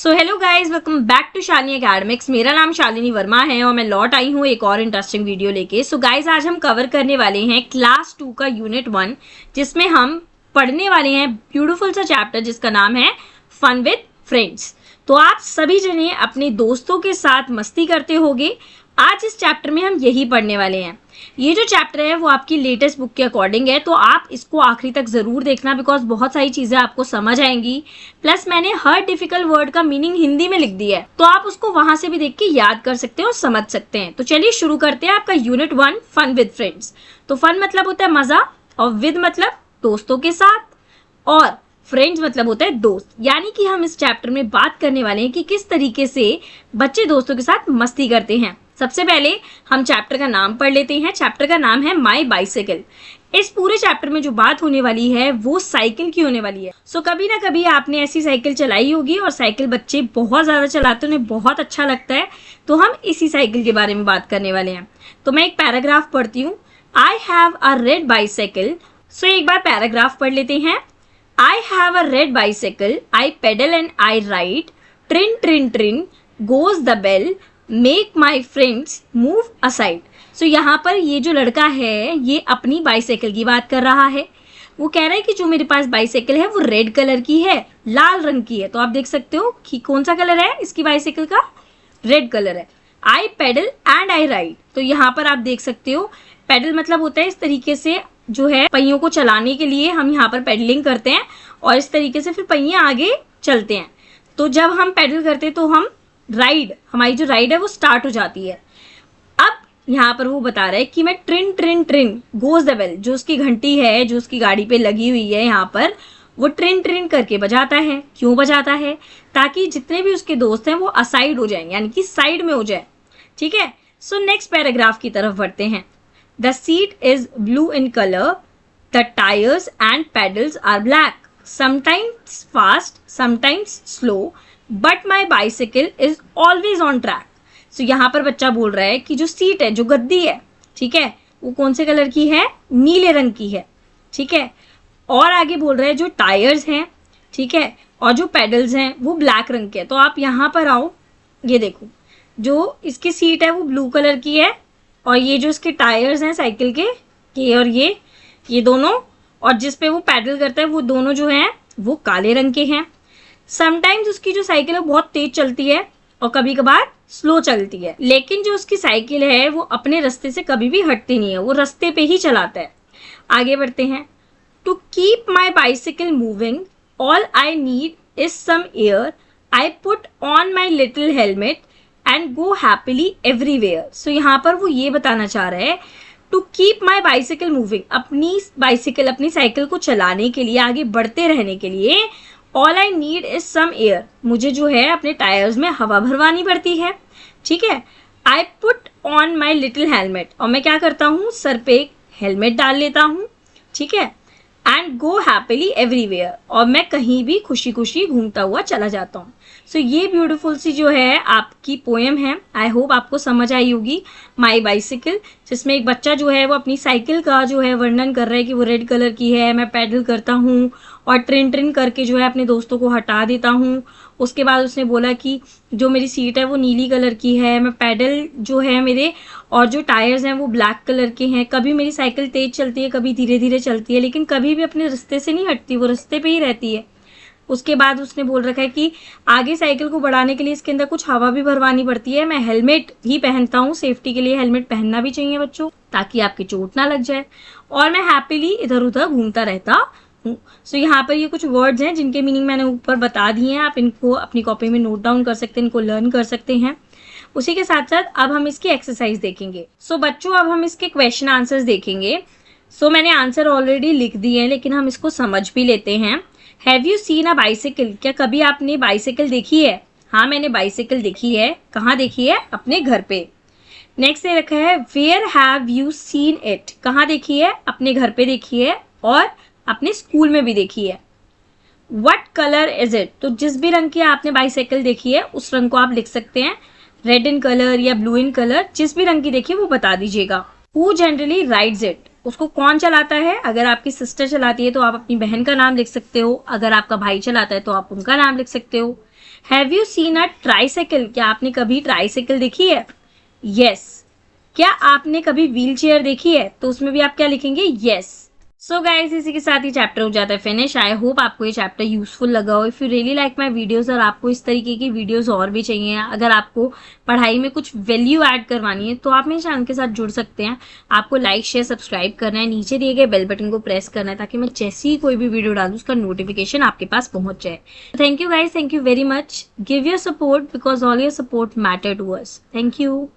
So hello guys, welcome back to Shalini Academics. मेरा नाम शालिनी वर्मा है और मैं लौट आई हूँ एक और इंटरेस्टिंग वीडियो लेके। सो गाइज, आज हम कवर करने वाले हैं क्लास 2 का यूनिट 1, जिसमें हम पढ़ने वाले हैं ब्यूटीफुल सा चैप्टर जिसका नाम है फन विद फ्रेंड्स। तो आप सभी जने अपने दोस्तों के साथ मस्ती करते होगे। आज इस चैप्टर में हम यही पढ़ने वाले हैं। ये जो चैप्टर है वो आपकी लेटेस्ट बुक के अकॉर्डिंग है, तो आप इसको आखिरी तक जरूर देखना, बिकॉज बहुत सारी चीजें आपको समझ आएंगी। प्लस मैंने हर डिफिकल्ट वर्ड का मीनिंग हिंदी में लिख दिया है, तो आप उसको वहां से भी देख के याद कर सकते हैं और समझ सकते हैं। तो चलिए शुरू करते हैं आपका यूनिट 1 फन विद फ्रेंड्स। तो फन मतलब होता है मजा, और विद मतलब दोस्तों के साथ, और फ्रेंड्स मतलब होता है दोस्त। यानी कि हम इस चैप्टर में बात करने वाले हैं कि किस तरीके से बच्चे दोस्तों के साथ मस्ती करते हैं। सबसे पहले हम चैप्टर का नाम पढ़ लेते हैं। चैप्टर का नाम है माई बाइसिकल। इस पूरे चैप्टर में जो बात होने वाली है वो साइकिल की होने वाली है। सो कभी ना कभी आपने ऐसी साइकिल चलाई होगी, और साइकिल बच्चे बहुत ज्यादा चलाते हैं, उन्हें बहुत अच्छा लगता है। तो हम इसी साइकिल के बारे में बात करने वाले हैं। तो मैं एक पैराग्राफ पढ़ती हूँ। I have a red bicycle. So एक बार पैराग्राफ पढ़ लेते हैं। I have a red bicycle. I pedal and I ride. Trin, trin, trin. Goes the bell. Make my friends move aside. So यहाँ पर ये जो लड़का है ये अपनी बाइसाइकिल की बात कर रहा है। वो कह रहा है कि जो मेरे पास बाइसाइकिल है वो रेड कलर की है, लाल रंग की है। तो आप देख सकते हो कि कौन सा कलर है इसकी बाइसाइकिल का, रेड कलर है। I pedal and I ride. तो यहाँ पर आप देख सकते हो पेडल मतलब होता है इस तरीके से, जो है पहियों को चलाने के लिए हम यहाँ पर पेडलिंग करते हैं, और इस तरीके से फिर पहिए आगे चलते हैं। तो जब हम पेडल करते हैं तो हम राइड, हमारी जो राइड है वो स्टार्ट हो जाती है। अब यहाँ पर वो बता रहा है कि मैं ट्रिन ट्रिन ट्रिन गोज द बेल, जो उसकी घंटी है जो उसकी गाड़ी पे लगी हुई है यहाँ पर, वो ट्रिन ट्रिन करके बजाता है। क्यों बजाता है? ताकि जितने भी उसके दोस्त हैं वो असाइड हो जाएं, यानी कि साइड में हो जाए। ठीक है। सो नेक्स्ट पैराग्राफ की तरफ बढ़ते हैं। The seat is blue in color. The tires and pedals are black. Sometimes fast, sometimes slow. But my bicycle is always on track. So यहाँ पर बच्चा बोल रहा है कि जो सीट है, जो गद्दी है, ठीक है, वो कौन से कलर की है? नीले रंग की है। ठीक है। और आगे बोल रहा है जो टायर्स हैं, ठीक है, और जो पेडल्स हैं वो ब्लैक रंग के हैं। तो आप यहाँ पर आओ, ये देखो, जो इसकी सीट है वो ब्लू कलर की है, और ये जो इसके टायर्स हैं साइकिल के, ये और ये दोनों, और जिस पे वो पैडल करता है वो दोनों जो हैं वो काले रंग के हैं। समटाइम्स उसकी जो साइकिल है बहुत तेज चलती है और कभी कभार स्लो चलती है, लेकिन जो उसकी साइकिल है वो अपने रास्ते से कभी भी हटती नहीं है, वो रास्ते पे ही चलाता है। आगे बढ़ते हैं। To keep my bicycle moving all I need is some air. I put on my little helmet and go happily everywhere. So यहाँ पर वो ये बताना चाह रहा है to keep my bicycle moving, अपनी बाइसिकल, अपनी साइकिल को चलाने के लिए, आगे बढ़ते रहने के लिए, all I need is some air, मुझे जो है अपने टायर्स में हवा भरवानी पड़ती है। ठीक है। आई put on my little helmet, और मैं क्या करता हूँ, सर पे एक हेलमेट डाल लेता हूँ। ठीक है। एंड गो हैप्पीली एवरीवेयर, और मैं कहीं भी खुशी खुशी घूमता हुआ चला जाता हूँ। सो ये ब्यूटीफुल सी जो है आपकी पोएम है, आई होप आपको समझ आई होगी, माई बाइसिकल, जिसमें एक बच्चा जो है वो अपनी साइकिल का जो है वर्णन कर रहा है कि वो रेड कलर की है, मैं पैडल करता हूँ और ट्रिन ट्रिन करके जो है अपने दोस्तों को हटा देता हूँ। उसके बाद उसने बोला कि जो मेरी सीट है वो नीली कलर की है, मैं पैडल जो है मेरे, और जो टायर्स हैं वो ब्लैक कलर के हैं। कभी मेरी साइकिल तेज चलती है, कभी धीरे धीरे चलती है, लेकिन कभी भी अपने रास्ते से नहीं हटती, वो रास्ते पे ही रहती है। उसके बाद उसने बोल रखा है कि आगे साइकिल को बढ़ाने के लिए इसके अंदर कुछ हवा भी भरवानी पड़ती है। मैं हेलमेट भी पहनता हूँ, सेफ्टी के लिए हेलमेट पहनना भी चाहिए बच्चों, ताकि आपकी चोट ना लग जाए, और मैं हैप्पीली इधर उधर घूमता रहता हूँ। सो यहाँ पर ये कुछ वर्ड्स हैं जिनके मीनिंग मैंने ऊपर बता दिए हैं, आप इनको अपनी कॉपी में नोट डाउन कर सकते हैं, इनको लर्न कर सकते हैं। उसी के साथ साथ अब हम इसकी एक्सरसाइज देखेंगे। सो बच्चों, अब हम इसके क्वेश्चन आंसर्स देखेंगे। सो मैंने आंसर ऑलरेडी लिख दिए हैं, लेकिन हम इसको समझ भी लेते हैं। Have you seen a bicycle? क्या कभी आपने बाइसिकल देखी है? हाँ, मैंने बाइसिकल देखी है। कहाँ देखी है? अपने घर पे। नेक्स्ट दे रखा है where have you seen it? कहाँ देखी है? अपने घर पे देखी है, और अपने स्कूल में भी देखी है। What colour is it? तो जिस भी रंग की आपने बाइसाइकिल देखी है उस रंग को आप लिख सकते हैं, रेड इन कलर या ब्लू इन कलर, जिस भी रंग की देखी वो बता दीजिएगा। Who generally rides it? उसको कौन चलाता है? अगर आपकी सिस्टर चलाती है तो आप अपनी बहन का नाम लिख सकते हो, अगर आपका भाई चलाता है तो आप उनका नाम लिख सकते हो। Have you seen a tricycle? क्या आपने कभी ट्राईसाइकिल देखी है? यस। क्या आपने कभी व्हील चेयर देखी है? तो उसमें भी आप क्या लिखेंगे? यस। सो गाइज, इसी के साथ ही चैप्टर हो जाता है फिनिश। आई होप आपको ये चैप्टर यूजफुल लगा हो। If you really like my videos और आपको इस तरीके की वीडियोस और भी चाहिए, अगर आपको पढ़ाई में कुछ वैल्यू ऐड करवानी है तो आप मेरे चैनल के साथ जुड़ सकते हैं। आपको लाइक शेयर सब्सक्राइब करना है, नीचे दिए गए बेल बटन को प्रेस करना है ताकि मैं जैसी ही कोई भी वीडियो डालूँ उसका नोटिफिकेशन आपके पास पहुंच जाए। Thank you guys, thank you very much. Give your support because all your support matter to us. Thank you.